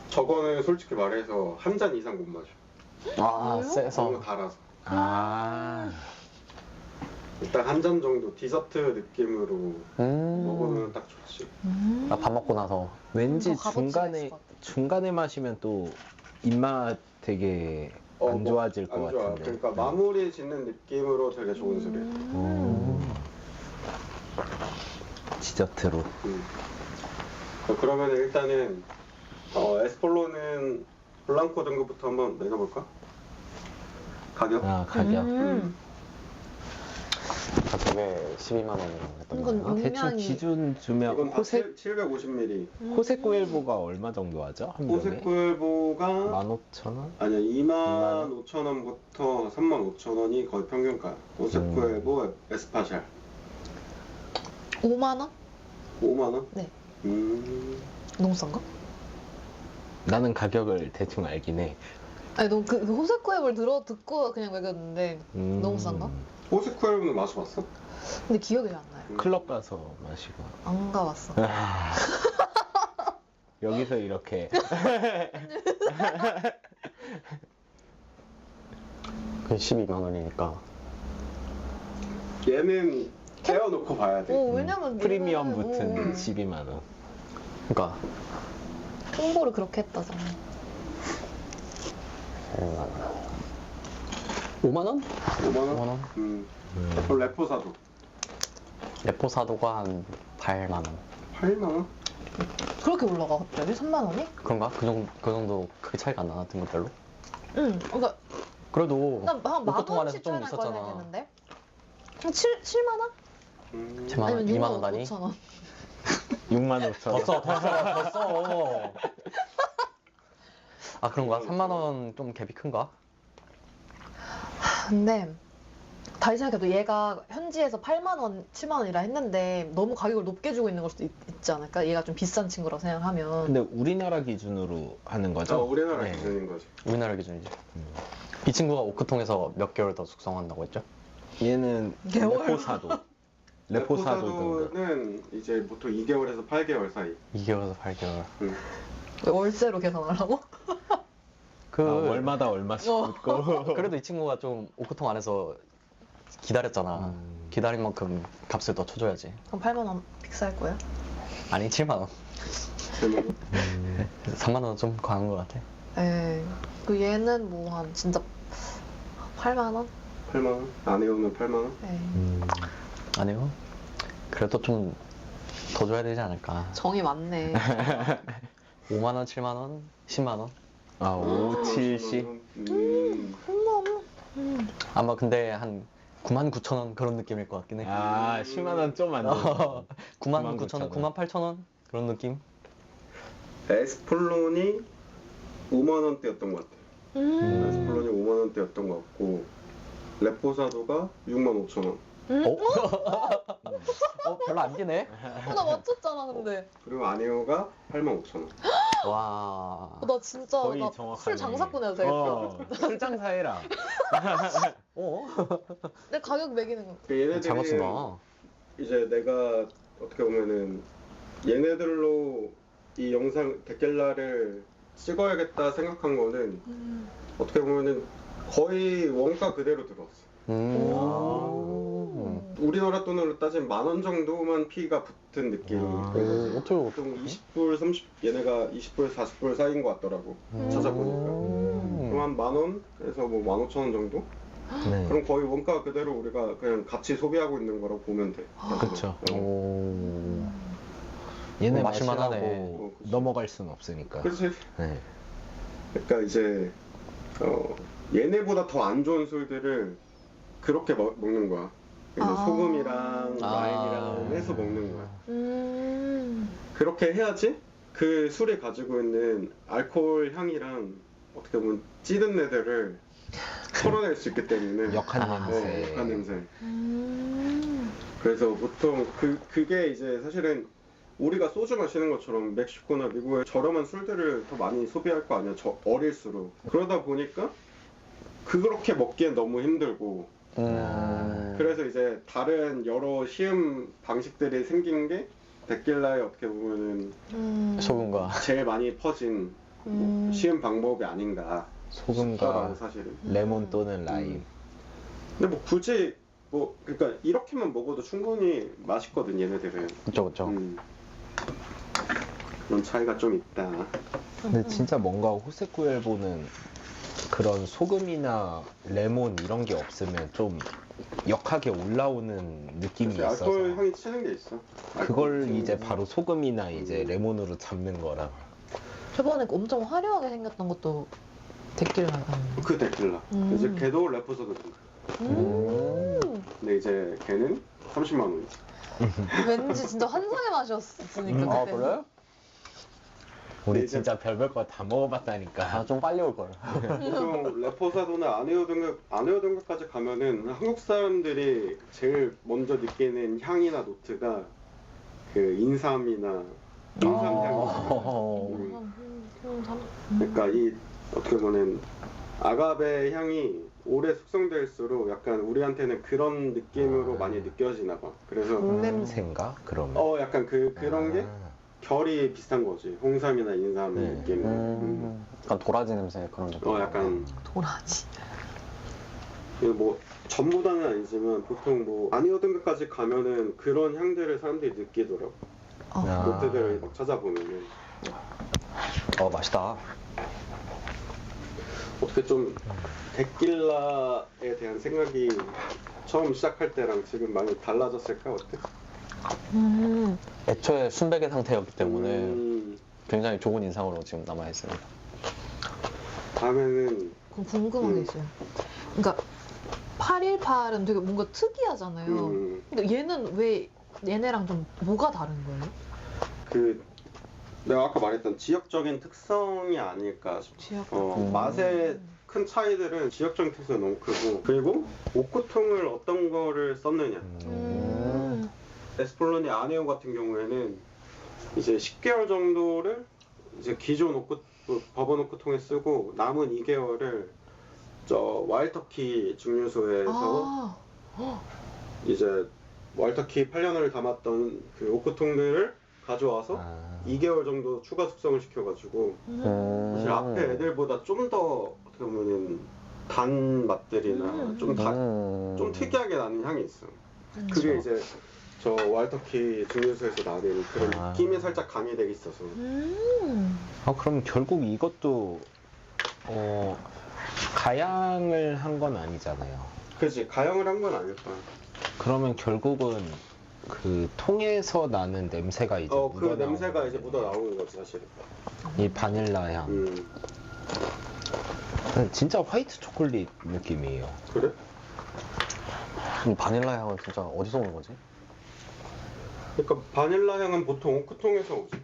저거는 솔직히 말해서 한 잔 이상 못 마셔. 아, 너무 세서. 달아서. 일단 한 잔 정도 디저트 느낌으로 먹으면 딱 좋지. 나 밥 먹고 나서. 왠지 더 값어치가 있을 것 같아. 중간에 마시면 또 입맛 되게 안 좋아질 것 안 좋아. 같은데. 그러니까 마무리 짓는 느낌으로 되게 좋은 술이야. 디저트로. 그러면 일단은 에스폴로는 블랑코 등급부터 한번 내려볼까? 가격? 가격. 가격에 12만 원이라고 했던 이건 거야. 대충 분명히- 기준 주면 이건 다 호색 750ml. 호색구엘보가 얼마 정도 하죠? 한 병에? 호색구엘보가 15,000원? 아니야 25,000원부터 35,000원이 거의 평균가. 호색구엘보 에스파샬 5만 원? 5만 원? 네. 너무 싼가? 나는 가격을 대충 알긴 해. 아니 너무 그 호세코앱을 듣고 그냥 먹였는데 너무 싼가? 호색구엘보는 마셔봤어? 근데 기억이 잘 안 나요. 클럽 가서 마시고. 안 가봤어. 여기서 이렇게. 그 12만 원이니까. 얘는 떼어놓고 봐야 돼. 왜냐면 프리미엄 얘는, 붙은 12만 원. 그러니까 홍보를 그렇게 했다잖아. 5만 원? 5만 원? 5만 원? 그럼 레포사도 레포사도가 한 8만 원. 8만 원? 그렇게 올라가 갑자기 3만 원이? 그런가? 그 정도 크게 차이가 안 나나 등급별로? 응. 그러니까 그래도 한만 오크통 안에서 원씩 좀 차이 날 거야 있었잖아. 했는데. 한 7만 원? 7만 원, 아니면 2만 6만 원 단위? 5천 원. 6만 5천 원. 더 써. 아 그런가? 3만 원 좀 갭이 큰가? 근데 다시 생각해도 얘가 현지에서 8만 원, 7만 원이라 했는데 너무 가격을 높게 주고 있는 걸 수도 있지 않을까? 얘가 좀 비싼 친구라고 생각하면. 근데 우리나라 기준으로 하는 거죠? 우리나라 네. 기준인 거지. 우리나라 기준이지. 이 친구가 오크통에서 몇 개월 더 숙성한다고 했죠? 얘는 개월? 레포사도. 레포사도 등급. 레포사도는 이제 보통 2개월에서 8개월 사이. 2개월에서 8개월. 월세로 계산하려고? 그 월마다 얼마씩 붙고. 그래도 이 친구가 좀 오크통 안에서 기다렸잖아. 기다린 만큼 값을 더 쳐줘야지. 그럼 8만 원 픽스할 거야? 아니 7만 원. 제목은 3만 원은 좀 과한 것 같아. 에이. 그 얘는 뭐 한 진짜 8만 원? 8만 원. 아네오는 8만 원. 에이. 아니요. 그래도 좀 더 줘야 되지 않을까. 정이 많네. 5만 원, 7만 원, 10만 원. 아, 5, 7, 10. 10만 원? 아마 근데 한 9만 9천 원 그런 느낌일 것 같긴 해. 아, 10만 원 좀 안 돼. 9만 9천 원, 9만 8천 원 그런 느낌. 에스폴론이 5만 원대였던 것 같아. 에스폴론이 5만 원대였던 것 같고 레포사도가 6만 5천 원. 별로 안 기네. 나 맞췄잖아, 근데. 그리고 아네오가 8만 5천 원. 와. 나 진짜 거의 나 정확하네. 술 장사꾼 해도 되겠다. 술장사 해라. 내 가격 매기는 거. 얘네들이 잘 맞춘다. 이제 내가 어떻게 보면은 얘네들로 이 영상 데켈라를 찍어야겠다 생각한 거는 어떻게 보면은 거의 원가 그대로 들어왔어. 우리나라 돈으로 따지면 10,000원 정도만 피가 붙은 느낌. 어떻게 보통 20불, 30 얘네가 20불, 40불 사이인 것 같더라고. 찾아보니까. 그럼 한 10,000원에서 뭐 15,000원 정도? 네. 그럼 거의 원가 그대로 우리가 그냥 같이 소비하고 있는 거라고 보면 돼. 그쵸. 오. 얘네 마실만 마시라고 하네. 넘어갈 순 없으니까. 그렇지. 네. 그러니까 이제 얘네보다 더 안 좋은 술들을 그렇게 먹는 거야. 그래서 아. 소금이랑 아. 와인이랑 해서 먹는 거야. 음. 그렇게 해야지 그 술이 가지고 있는 알코올 향이랑 어떻게 보면 찌든 애들을 털어낼 수 있기 때문에 역한 냄새. 역한 냄새. 그래서 보통 그게 이제 사실은 우리가 소주 마시는 것처럼 멕시코나 미국의 저렴한 술들을 더 많이 소비할 거 아니야. 어릴수록. 그러다 보니까 그렇게 먹기엔 너무 힘들고 그래서 이제 다른 여러 시음 방식들이 생긴 게 데킬라에 어떻게 보면은 소금과 제일 많이 퍼진 뭐 시음 방법이 아닌가 소금과 싶더라고 사실은. 레몬 또는 라임. 근데 뭐 굳이 뭐 그러니까 이렇게만 먹어도 충분히 맛있거든 얘네들은. 그쵸. 그런 차이가 좀 있다. 근데 진짜 뭔가 호세쿠엘보는 그런 소금이나 레몬 이런 게 없으면 좀 역하게 올라오는 느낌이 그치, 있어서 알코올 향이 치는 게 있어. 그걸 알코올 이제 치는 바로 소금이나 이제 레몬으로 잡는 거라. 저번에 엄청 화려하게 생겼던 것도 데킬라가. 그 데킬라. 이제 걔도 레포사도 좀. 근데 이제 걔는 30만 원이지. 왠지 진짜 환상의 맛이었으니까. 그때. 그래? 우리 이제- 진짜 별별 거 다 먹어봤다니까. 좀 빨리 올 걸. 보통 레포사도나 아네오 등급까지 가면은 한국 사람들이 제일 먼저 느끼는 향이나 노트가 그 인삼이나 인삼향. 그러니까 이 어떻게 보면 아가베 향이 오래 숙성될수록 약간 우리한테는 그런 느낌으로 많이 느껴지나 봐. 그래서 냄새인가? 그러면. 약간 그런 게 결이 비슷한 거지. 홍삼이나 인삼의 네. 느낌. 약간 도라지 냄새 그런 느낌. 약간 도라지. 이거 뭐 전부 다는 아니지만 보통 뭐 아니오 등급까지 가면은 그런 향들을 사람들이 느끼더라고. 노트들을 막 찾아보면은 맛있다. 어떻게 좀 데킬라에 대한 생각이 처음 시작할 때랑 지금 많이 달라졌을까 어때? 애초에 순백의 상태였기 때문에 음, 굉장히 좋은 인상으로 지금 남아있습니다. 다음에는 그럼 궁금한 게 있어요. 그러니까 818은 되게 뭔가 특이하잖아요. 근데 얘는 왜 얘네랑 좀 뭐가 다른 거예요? 그 내가 아까 말했던 지역적인 특성이 아닐까 싶어. 지역 맛의 큰 차이들은 지역적인 특성이 너무 크고, 그리고 오크통을 어떤 거를 썼느냐. 에스폴로니 아네오 같은 경우에는 이제 10개월 정도를 이제 기존 버번 오크통에 쓰고 남은 2개월을 저 와일터키 증류소에서 이제 와일터키 8년을 담았던 그 오크통들을 가져와서 2개월 정도 추가 숙성을 시켜가지고 사실 앞에 애들보다 좀 더 어떻게 보면은 단 맛들이나 좀 특이하게 나는 향이 있어. 그게 이제 저 와일터키 증류소에서 나는 그런 느낌이 살짝 가미되어 있어서. 그럼 결국 이것도 가양을 한 건 아니잖아요. 그렇지, 가형을 한 건 아닐 거야. 그러면 결국은 그 통에서 나는 냄새가 이제 그 냄새가 이제 묻어 나오는 거지 사실. 이 바닐라 향. 진짜 화이트 초콜릿 느낌이에요. 그래? 바닐라 향은 진짜 어디서 오는 거지? 그러니까 바닐라 향은 보통 오크통에서 오지.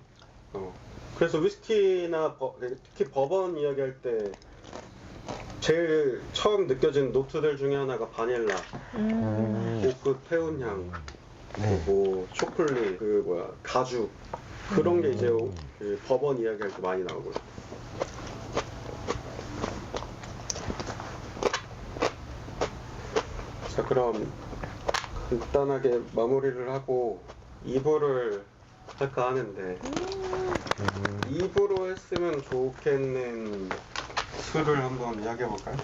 그래서 위스키나 특히 버번 이야기할 때 제일 처음 느껴지는 노트들 중에 하나가 바닐라, 오크 태운향, 그리고 초콜릿, 가죽 그런 게 이제 그 버번 이야기할 때 많이 나오거든. 자, 그럼 간단하게 마무리를 하고 2부를 할까 하는데 2부로 했으면 좋겠는 술을 한번 이야기해볼까요?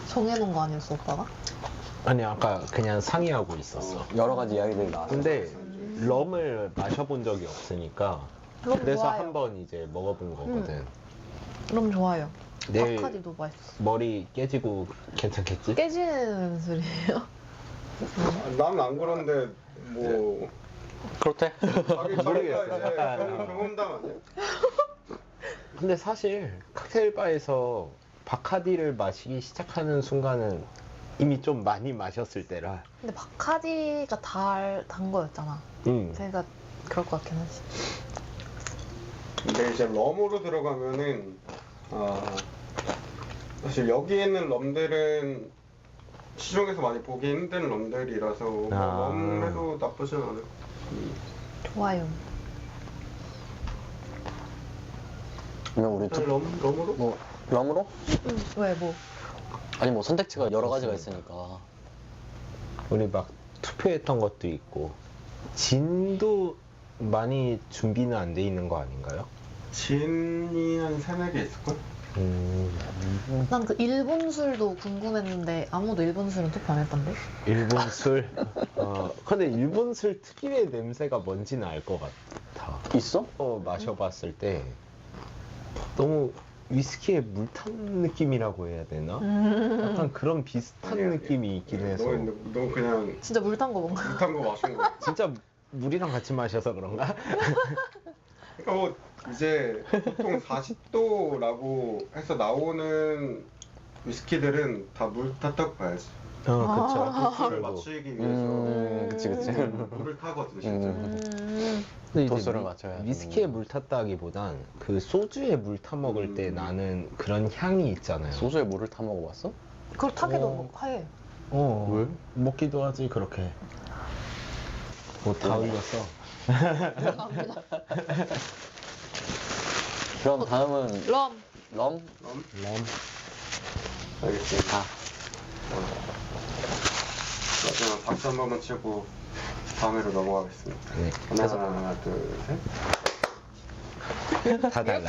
정해놓은 거 아니었어 오빠가? 아니 아까 그냥 상의하고 있었어. 여러 가지 이야기들이 나왔어요. 근데 럼을 마셔본 적이 없으니까 럼 그래서 좋아요. 한번 이제 먹어본 거거든. 럼 좋아요. 내일 바카디도 맛있어. 머리 깨지고 괜찮겠지? 깨지는 소리예요? 난 안 그런데 뭐 그렇대? 자기 모르겠어. 이제 약간, 경험담 아니야? 근데 사실 칵테일 바에서 바카디를 마시기 시작하는 순간은 이미 좀 많이 마셨을 때라. 근데 바카디가 단 거였잖아. 그러니까 그럴 것 같긴 하지. 근데 이제 럼으로 들어가면은 사실 여기 있는 럼들은 시중에서 많이 보기 힘든 럼들이라서 럼 해도 나쁘진 않아요. 좋아요. 그러면 우리 럼으로? 뭐 럼으로? 왜 뭐? 아니 뭐 선택지가 여러 가지가 있으니까. 우리 막 투표했던 것도 있고 진도 많이 준비는 안 돼 있는 거 아닌가요? 진이 한 3-4개 있을걸? 난 그 일본 술도 궁금했는데 아무도 일본 술은 투표 안 했던데? 일본 술? 근데 일본 술 특유의 냄새가 뭔지는 알 것 같아. 있어? 마셔봤을 때 너무 위스키에 물 탄 느낌이라고 해야 되나? 약간 그런 비슷한 아니야, 느낌이 있긴 해서. 너 그냥 진짜 물 탄 거 뭔가? 못한 거 마신 거야. 진짜 물이랑 같이 마셔서 그런가? 그러니까 뭐 이제 보통 40도라고 해서 나오는 위스키들은 다 물 탔다고 봐야지. 그쵸. 도수를 맞추기 위해서 그치. 물을 타거든 실제로. 근데 이제 도수를 맞춰야 위스키에 물 탔다기보단 그 소주에 물 타 먹을 때 나는 그런 향이 있잖아요. 소주에 물을 타 먹어봤어? 그걸 타게도 해. 왜? 먹기도 하지 그렇게. 뭐 다 흘렸어. 그럼 다음은 럼. 럼? 럼. 알겠습니다. 마지막 박수 한 번만 치고 다음으로 넘어가겠습니다. 네. 하나, 둘, 셋. 다 달라.